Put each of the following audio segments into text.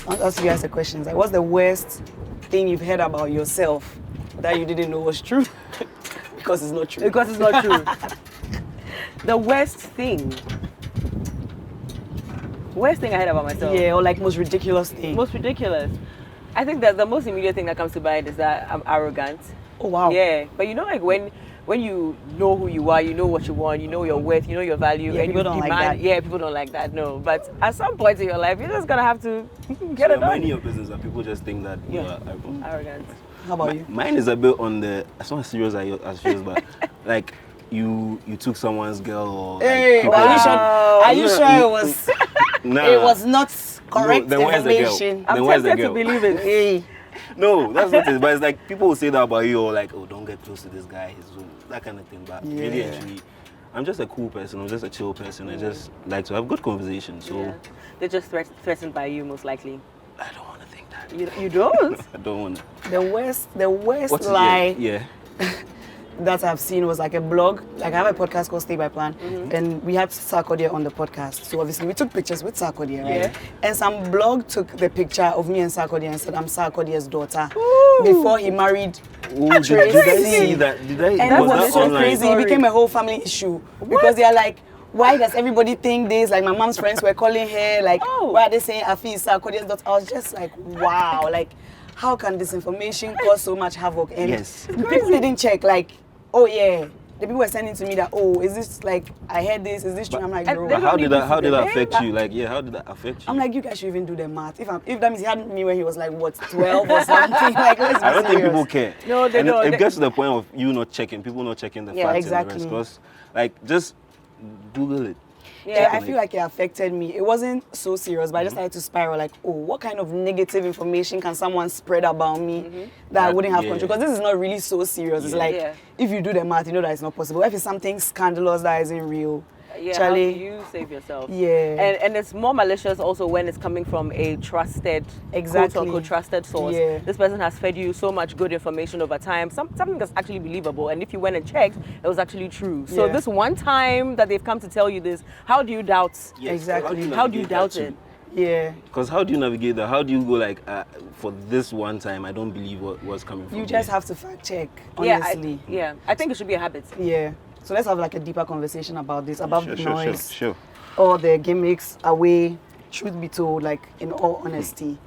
I'll ask you guys a question. Like, what's the worst thing you've heard about yourself that you didn't know was true? Because it's not true. Because it's not true. The worst thing I heard about myself. Yeah, or like most ridiculous thing. Most ridiculous. I think that the most immediate thing that comes to mind is that I'm arrogant. Oh wow. Yeah, but you know, like when you know who you are, you know what you want, you know your worth, you know your value, Yeah, and people you don't demand. like that. Yeah, people don't like that. No, but at some point in your life, you're just gonna have to get it done. Minding your business, and people just think that you are Arrogant. How about you? Mine is a bit on the. It's not as serious as yours, but like you took someone's girl or. Hey, like, are you sure it was? Nah. It was not correct then where's the girl? information. Then I'm where's the tempted to girl? believe it. Hey. No, that's not it. But it's like people will say that about you, or like, oh, don't get close to this guy. He's that kind of thing. But really, actually, I'm just a cool person. I'm just a chill person. I just like to have good conversations. So they're just threatened by you, most likely. I don't want to think that. You don't? I don't want to. The worst What's lie Yeah. that I've seen was like a blog. Like I have a podcast called Stay by Plan, and we had Sarkodie on the podcast. So obviously we took pictures with Sarkodie, right? Yeah. And some blog took the picture of me and Sarkodie and said I'm Sarkodie's daughter Ooh. before he married. Oh, did I see that? Did I? And that was that so online? crazy. It became a whole family issue because they are like, why does everybody think this? Like my mom's friends were calling her like, why are they saying Afi is Sarkodie's daughter? I was just like, wow, like how can disinformation cause so much havoc? And people didn't check like, oh yeah. The people were sending to me that, oh, is this like, I heard this, is this true? I'm like, bro. But how did that affect you? Like, yeah, how did that affect you? I'm like, you guys should even do the math. If that means he had me when he was like, what, 12 or something? Like, let's be I don't think serious. people care. No, they and don't. It gets to the point of you not checking, people not checking the facts exactly. and the rest. Because, like, just Google it. Yeah, I feel like it affected me. It wasn't so serious, but I just started to spiral like, oh, what kind of negative information can someone spread about me that I wouldn't have control? Because this is not really so serious. It's like, if you do the math, you know that it's not possible. If it's something scandalous that isn't real, Charlie, how do you save yourself? Yeah. And it's more malicious also when it's coming from a trusted, quote-unquote trusted source. Yeah. This person has fed you so much good information over time, something that's actually believable. And if you went and checked, it was actually true. So this one time that they've come to tell you this, how do you doubt? Yes. Exactly. How do you doubt it? Yeah. Because how do you navigate that? How do you go like, for this one time, I don't believe what was coming from You just have to fact check, honestly. I think it should be a habit. Yeah. So let's have like a deeper conversation about this, about the noise, Sure. all the gimmicks away. Truth be told, like in all honesty,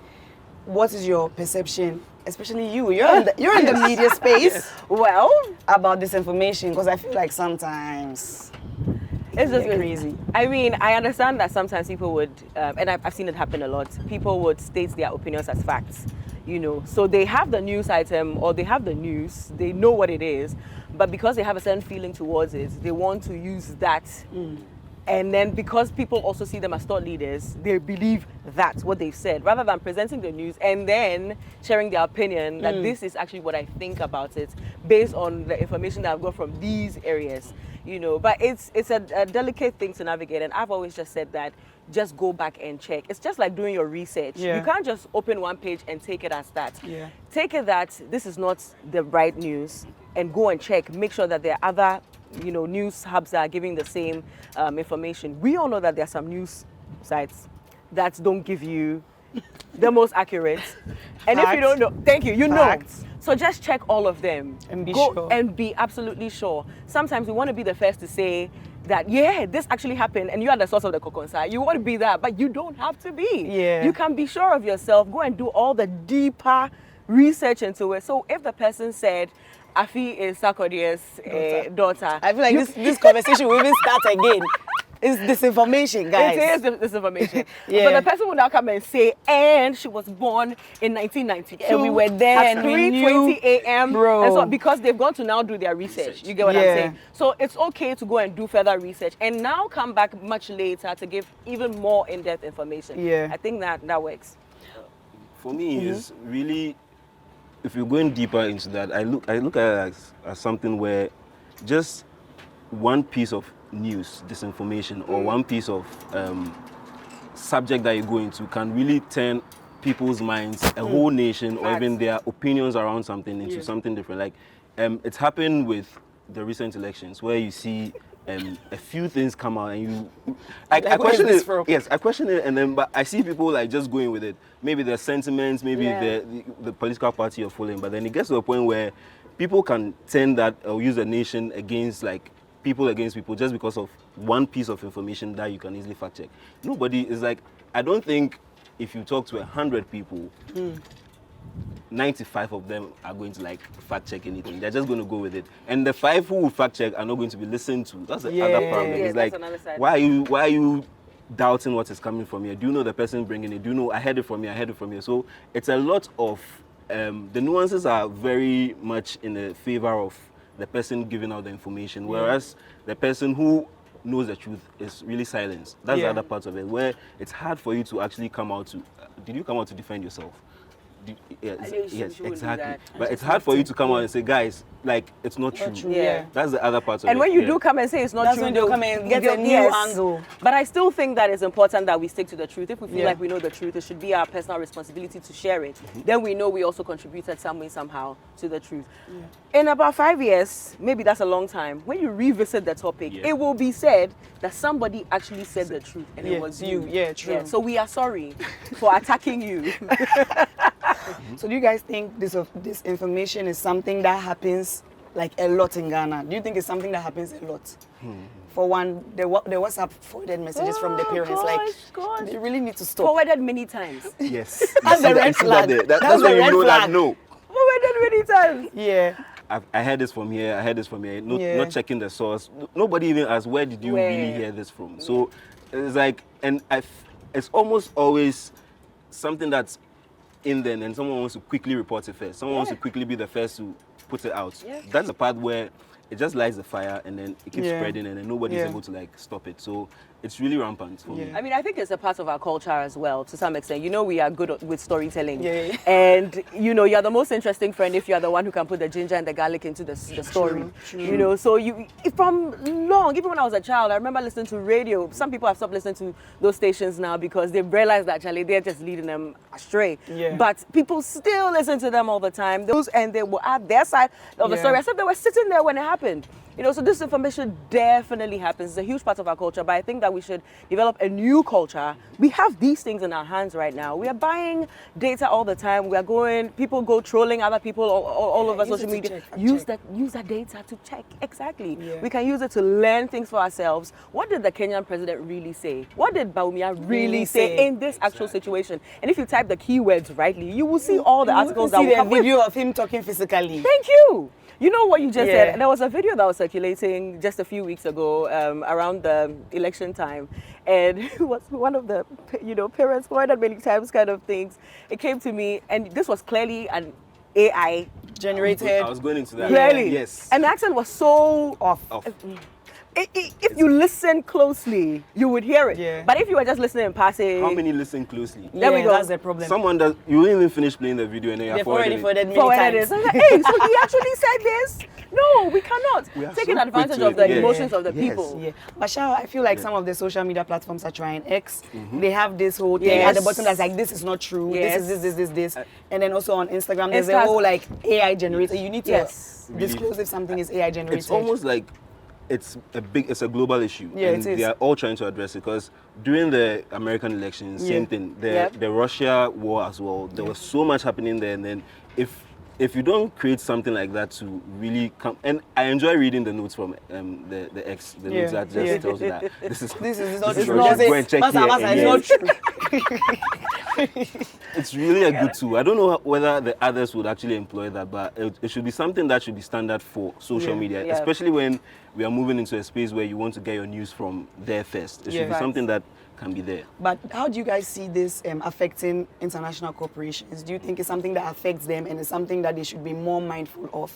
what is your perception, especially you're in the media space, Well, about disinformation? Because I feel like sometimes it's just crazy. I mean, I understand that sometimes people would, and I've seen it happen a lot. People would state their opinions as facts, you know. So they have the news item or they have the news, they know what it is, but because they have a certain feeling towards it, they want to use that. And then because people also see them as thought leaders, they believe that's what they've said, rather than presenting the news and then sharing their opinion that this is actually what I think about it based on the information that I've got from these areas, you know. But it's a delicate thing to navigate, and I've always just said that just go back and check. It's just like doing your research. You can't just open one page and take it as that. Take it that this is not the right news and go and check. Make sure that there are other, you know, news hubs that are giving the same information. We all know that there are some news sites that don't give you the most accurate. And if you don't know, thank you, you know. So just check all of them. And be Go sure. and be absolutely sure. Sometimes we want to be the first to say that, yeah, this actually happened and you are the source of the kokonsa. You want to be that, but you don't have to be. Yeah. You can be sure of yourself. Go and do all the deeper research into it. So if the person said, Afi is Sarkodie's daughter. I feel like this conversation will even start again. It's disinformation, guys. It is disinformation. But the person will now come and say, and she was born in 1992. And we were there at and we knew. 3:20 a.m. Bro. And so because they've gone to now do their research. You get what I'm saying? So it's okay to go and do further research and now come back much later to give even more in-depth information. I think that works. For me, it's really, if you're going deeper into that, I look at it as something where just one piece of news, disinformation, or one piece of subject that you go into can really turn people's minds, a whole nation, or even their opinions around something into something different. Like it's happened with the recent elections where you see a few things come out and I where question is this it. from? Yes, I question it, and then but I see people like just going with it. Maybe their sentiments, maybe Yeah. the political party you're following, but then it gets to a point where people can turn that or use a nation against like people against people just because of one piece of information that you can easily fact check. Nobody is like, I don't think if you talk to 100 people, 95 of them are going to like fact check anything. They're just going to go with it. And the 5 who will fact check are not going to be listened to. That's the other problem. Yeah, It's that's like, another side. why are you doubting what is coming from here? Do you know the person bringing it? Do you know I heard it from here? So it's a lot of, the nuances are very much in the favor of the person giving out the information, whereas the person who knows the truth is really silenced. That's the other part of it, where it's hard for you to actually come out to, did you come out to defend yourself? Yes, exactly. But it's hard for you to come out and say, guys, like, it's not true. Yeah. That's the other part of it. And when you do come and say it's not That's true, when they'll come and get a new angle. But I still think that it's important that we stick to the truth. If we feel Yeah. like we know the truth, it should be our personal responsibility to share it. Then we know we also contributed some way, somehow to the truth. In about 5 years, maybe that's a long time, when you revisit the topic, it will be said that somebody actually said the truth and it was you. Yeah, true. So we are sorry for attacking you. So do you guys think this information is something that happens like a lot in Ghana? Do you think it's something that happens a lot? For one, the WhatsApp forwarded messages from the parents, gosh. they really need to stop. Forwarded many times. Yes. That's the red flag. That's when you know that no. Forwarded many times. Yeah. I heard this from here, not checking the source. Nobody even asked, where did you really hear this from? So it's like, and it's almost always something that's in there and someone wants to quickly report it first. Someone wants to quickly be the first to put it out. That's the part where it just lights the fire and then it keeps spreading and then nobody's able to like stop it. So it's really rampant for me. I mean, I think it's a part of our culture as well, to some extent. You know, we are good with storytelling. Yeah. And, you know, you're the most interesting friend if you're the one who can put the ginger and the garlic into the story. True. You know, so from long, even when I was a child, I remember listening to radio. Some people have stopped listening to those stations now because they've realized that actually they're just leading them astray. Yeah. But people still listen to them all the time. And they will add their side of the story. As if they were sitting there when it happened. You know, so disinformation definitely happens. It's a huge part of our culture, but I think that we should develop a new culture. We have these things in our hands right now. We are buying data all the time. People go trolling other people all over social media. Use that data to check. Exactly. Yeah. We can use it to learn things for ourselves. What did the Kenyan president really say? What did Baumia really say in this actual situation? And if you type the keywords rightly, you will see all the articles that will come. See the video of him talking physically. Thank you. You know what you just said? There was a video that was circulating just a few weeks ago around the election time. And it was one of the, parents forwarded many times kind of things. It came to me, and this was clearly an AI generated. I was going into that. Clearly. Yes. And the accent was so off. If you listen closely, you would hear it. Yeah. But if you were just listening and passing... How many listen closely? There we go. That's the problem. Someone that you didn't even finish playing the video and then They've you're already forwarded many it. times. So I'm like, hey, so he actually said this? No, we cannot. We are Taking so quick advantage to of it. the Yeah. emotions of the Yes. people. Yeah, but Shao, I feel like some of the social media platforms are trying. X, they have this whole thing at the bottom that's like, this is not true. Yes. This is this. And then also on Instagram, there's Insta- a whole like AI generator. You need to Yes. disclose if something is AI generated. It's almost like it's a global issue. Yeah, and it is. they are all trying to address it because during the American elections, same thing. The Russia war as well. There was so much happening there, and then if you don't create something like that to really come, and I enjoy reading the notes from the X, the notes that just tells you that this is not this true. Go and check here. And It's not true. it's really a good tool. I don't know whether the others would actually employ that, but it should be something that should be standard for social media, especially when we are moving into a space where you want to get your news from there first. It should be something that can be there. But how do you guys see this affecting international corporations? Do you think it's something that affects them and it's something that they should be more mindful of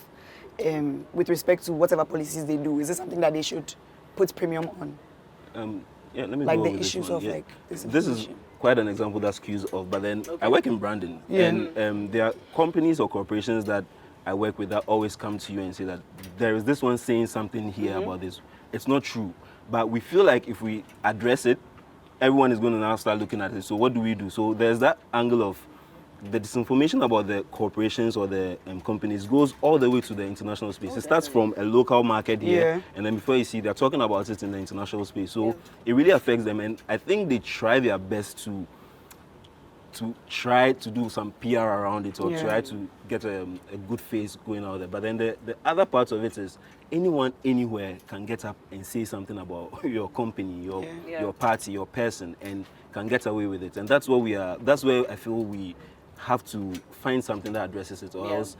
with respect to whatever policies they do? Is it something that they should put premium on? Let me like go the with issues this one. of like this. This is quite an example that's cues of, but then I work in branding, and there are companies or corporations that I work with that always come to you and say that there is this one saying something here about this. It's not true, but we feel like if we address it, everyone is going to now start looking at it. So what do we do? So there's that angle of the disinformation about the corporations or the companies goes all the way to the international space. It starts from a local market here, and then before you see, they're talking about it in the international space. So it really affects them, and I think they try their best to try to do some PR around it, or try to get a good face going out there. But then the other part of it is anyone, anywhere can get up and say something about your company, your party, your person, and can get away with it. And that's what that's where I feel we have to find something that addresses it, or else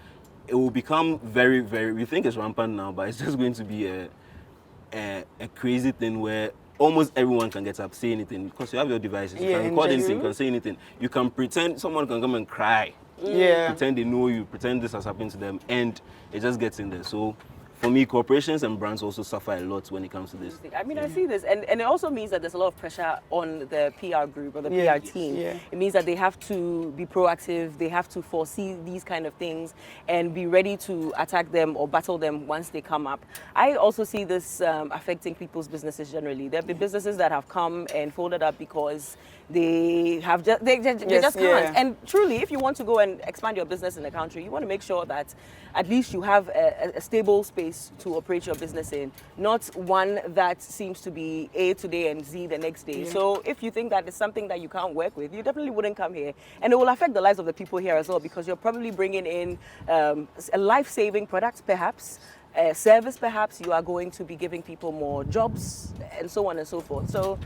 it will become very, very, we think it's rampant now, but it's just going to be a crazy thing where almost everyone can get up, say anything, because you have your devices. You can record anything, you can say anything. You can pretend, someone can come and cry. Pretend they know you, pretend this has happened to them, and it just gets in there. So for me, corporations and brands also suffer a lot when it comes to this. I mean, I see this, and it also means that there's a lot of pressure on the PR group or the PR team. It means that they have to be proactive, they have to foresee these kind of things and be ready to attack them or battle them once they come up. I also see this affecting people's businesses generally. There have been businesses that have come and folded up because they just can't. And truly, if you want to go and expand your business in the country, you want to make sure that at least you have a stable space to operate your business in, not one that seems to be A today and Z the next day. So if you think that it's something that you can't work with, you definitely wouldn't come here. And it will affect the lives of the people here as well, because you're probably bringing in a life-saving product, perhaps, a service, perhaps. You are going to be giving people more jobs and so on and so forth. So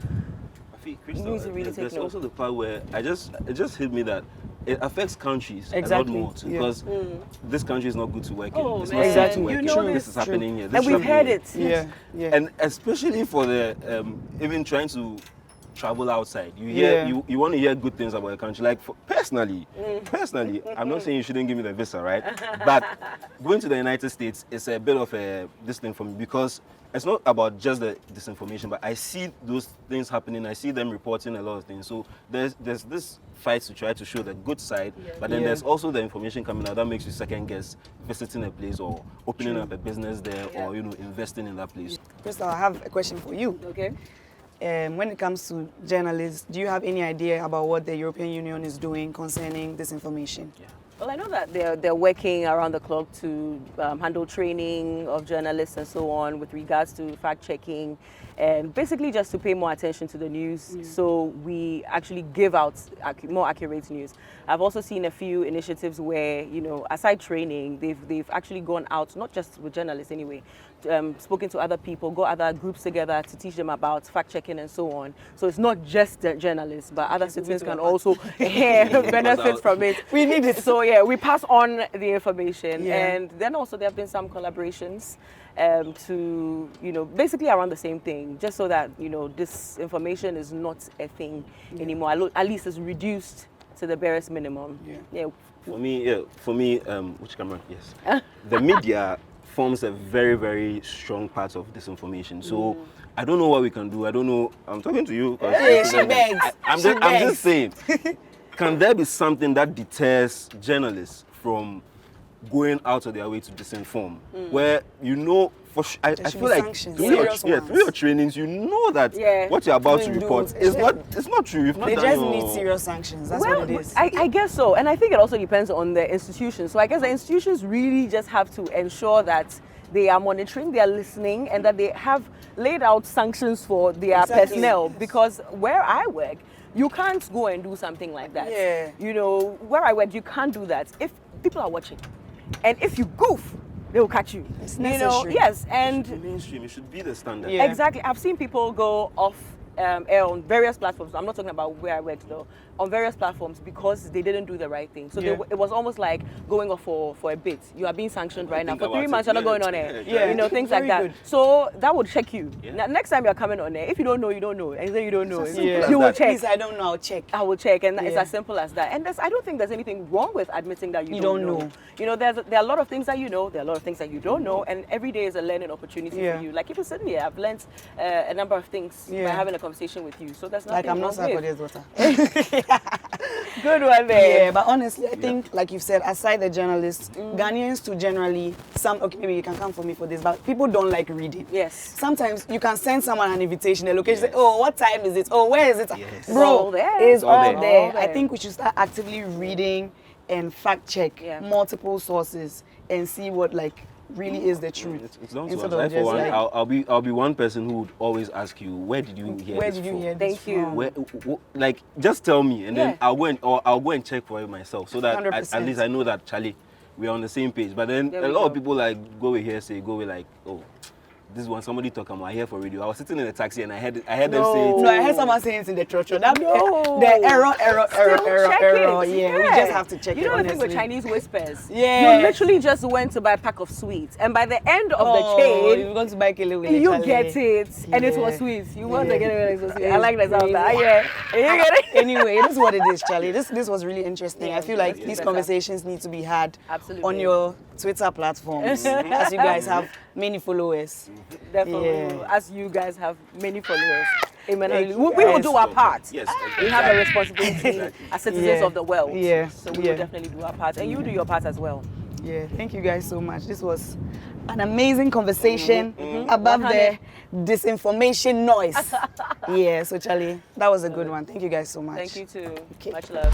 Chrystal, there's also the part where it just hit me that it affects countries a lot more too, because this country is not good to work in. It's not safe to work in. This is happening here. And we've heard it. And especially for the even trying to travel outside, you hear you want to hear good things about a country. Like personally, I'm not saying you shouldn't give me the visa, right? But going to the United States is a bit of this thing for me, because it's not about just the disinformation, but I see those things happening. I see them reporting a lot of things. So there's this fight to try to show the good side, but then there's also the information coming out that makes you second guess visiting a place or opening up a business there, or investing in that place. Chrystal, I have a question for you. Okay. When it comes to journalists, do you have any idea about what the European Union is doing concerning disinformation? Well, I know that they're working around the clock to handle training of journalists and so on with regards to fact-checking, and basically just to pay more attention to the news, so we actually give out more accurate news. I've also seen a few initiatives where, you know, aside training, they've actually gone out, not just with journalists anyway, spoken to other people, got other groups together to teach them about fact-checking and so on. So it's not just the journalists, but other citizens can also benefit from it. We need it. So yeah, we pass on the information, and then also there have been some collaborations to, you know, basically around the same thing, just so that, you know, this information is not a thing anymore. At least it's reduced to the barest minimum. For me, which camera? Yes. The media forms a very, very strong part of disinformation. So I don't know what we can do. I don't know. I'm talking to you. I'm just saying. Can there be something that deters journalists from going out of their way to disinform? Where, you know, I feel like through your trainings, you know that what you're about to report is not true. They just need serious sanctions. That's what it is. I guess so. And I think it also depends on the institutions. So I guess the institutions really just have to ensure that they are monitoring, they are listening, and that they have laid out sanctions for their personnel. Because where I work, you can't go and do something like that. You know, where I work, you can't do that. If people are watching, and if you goof, they will catch you. It's necessary. You know, yes, and it should be mainstream. It should be the standard. Exactly. I've seen people go off air on various platforms. I'm not talking about where I work though. On various platforms because they didn't do the right thing. So it was almost like going off for a bit. You are being sanctioned right now. For 3 months, you're not going on air. You know, things like that. Good. So that would check you. Now, next time you're coming on air, if you don't know, you don't know. And then you don't know. You will check. Please, I don't know, I'll check. I will check. And it's as simple as that. And I don't think there's anything wrong with admitting that you don't know. You know, there are a lot of things that you know. There are a lot of things that you don't know. And every day is a learning opportunity for you. Like even sitting here, I've learned a number of things by having a conversation with you. So that's nothing like I'm not Sarkodie's daughter. Good one there. Yeah, but honestly, I think, like you've said, aside the journalists, Ghanaians too generally, okay, maybe you can come for me for this, but people don't like reading. Yes. Sometimes you can send someone an invitation, a location, say, oh, what time is it? Oh, where is it? Yes. Bro, All there. it's all All there. there. All there. I think we should start actively reading and fact check multiple sources and see what really is the truth. It's down to Instead us. I, of for just one, I'll be one person who would always ask you, where did you hear where this did you from? hear this Thank you. from? Where, just tell me, and then I'll go and check for it myself, so that at 100%. least I know that Charlie, we're on the same page. But then There a we lot go. of people go with hearsay, go with oh, this one somebody talk about here for radio. I was sitting in a taxi and I heard them say it. No, I heard someone saying it in the church. The No. error. Check Yeah, it. we just have to check you it. know the thing with honestly. Chinese whispers? Yeah. You literally just went to buy a pack of sweets, and by the end of Oh, the chain, you're going to buy kele with you Charlie. get it, and it Yeah. was sweet. You want to Yeah. get it with sweet. I It's like the sound of that. crazy. Yeah, you get it. Anyway, this is what it is, Charlie. This was really interesting. Yeah, I feel like it's these better. conversations need to be had Absolutely. on your Twitter platforms, as you guys have many followers. Definitely, Yeah. as you guys have many followers. Amen. Thank We you, will guys. do our part. Yes, We have a responsibility as citizens Yeah. of the world. Yeah. So we Yeah. will definitely do our part, and you do your part as well. Yeah, thank you guys so much. This was an amazing conversation above the disinformation noise. Yeah, so Charlie, that was a good one. Thank you guys so much. Thank you too. Okay. Much love.